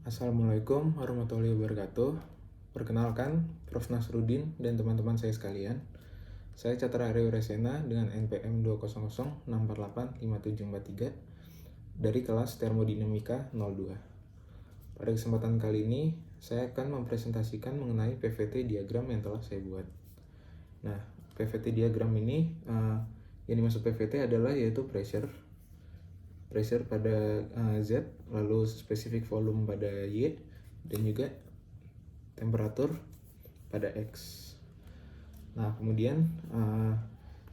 Assalamualaikum warahmatullahi wabarakatuh. Perkenalkan, Prof. Nasruddin dan teman-teman saya sekalian. Saya Catra Aryo Resena dengan NPM 200648573 dari kelas Termodinamika 02. Pada kesempatan kali ini, saya akan mempresentasikan mengenai PVT diagram yang telah saya buat. Nah, PVT diagram ini, yang dimaksud PVT adalah yaitu pressure pada Z, lalu spesifik volume pada Y, dan juga temperatur pada X. Nah, kemudian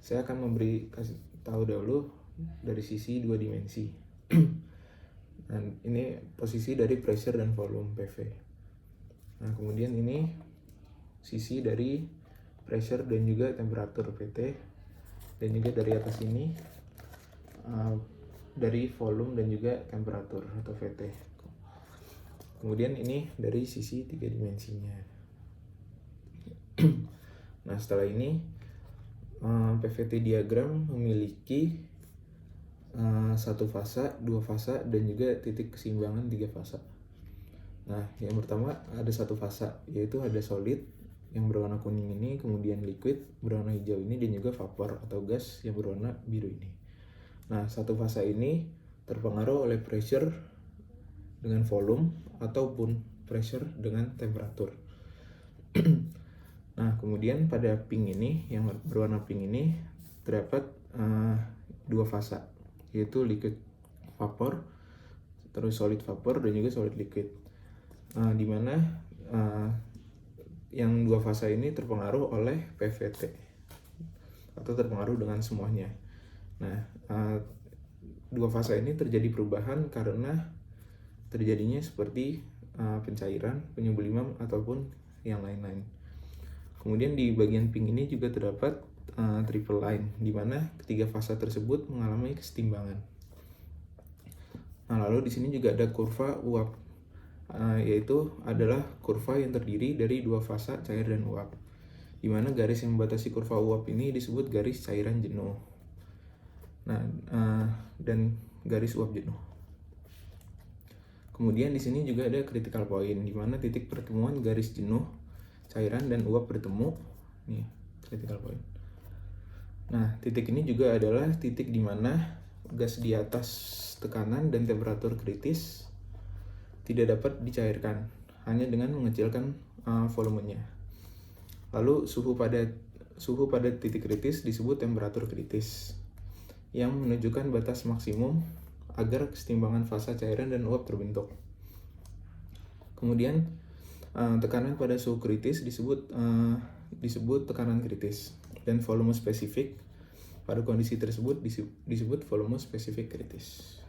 saya akan kasih tahu dahulu dari sisi dua dimensi. Dan ini posisi dari pressure dan volume PV. Nah, kemudian ini sisi dari pressure dan juga temperatur PT, dan juga dari atas ini dari volume dan juga temperatur atau VT. Kemudian ini dari sisi tiga dimensinya. Nah, setelah ini PVT diagram memiliki satu fasa, dua fasa, dan juga titik keseimbangan tiga fasa. Nah, yang pertama ada satu fasa, yaitu ada solid yang berwarna kuning ini, kemudian liquid berwarna hijau ini, dan juga vapor atau gas yang berwarna biru ini. Nah, satu fasa ini terpengaruh oleh pressure dengan volume ataupun pressure dengan temperatur. Nah, kemudian pada pink ini, yang berwarna pink ini, terdapat dua fasa, yaitu liquid vapor, terus solid vapor, dan juga solid liquid. Di mana yang dua fasa ini terpengaruh oleh PVT atau terpengaruh dengan semuanya. Nah, dua fasa ini terjadi perubahan karena terjadinya seperti pencairan, penyubliman, ataupun yang lain-lain. Kemudian di bagian pink ini juga terdapat triple line, di mana ketiga fasa tersebut mengalami kesetimbangan. Nah, lalu di sini juga ada kurva uap, yaitu adalah kurva yang terdiri dari dua fasa cair dan uap, di mana garis yang membatasi kurva uap ini disebut garis cairan jenuh. Nah, dan garis uap jenuh. Kemudian di sini juga ada critical point, di mana titik pertemuan garis jenuh, cairan, dan uap bertemu. Nih, critical point. Nah, titik ini juga adalah titik di mana gas di atas tekanan dan temperatur kritis tidak dapat dicairkan, hanya dengan mengecilkan volumenya. Lalu suhu pada titik kritis disebut temperatur kritis, yang menunjukkan batas maksimum agar kesetimbangan fasa cairan dan uap terbentuk. Kemudian tekanan pada suhu kritis disebut tekanan kritis, dan volume spesifik pada kondisi tersebut disebut volume spesifik kritis.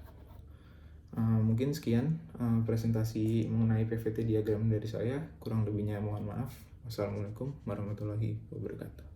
Mungkin sekian presentasi mengenai PVT diagram dari saya. Kurang lebihnya mohon maaf. Wassalamualaikum warahmatullahi wabarakatuh.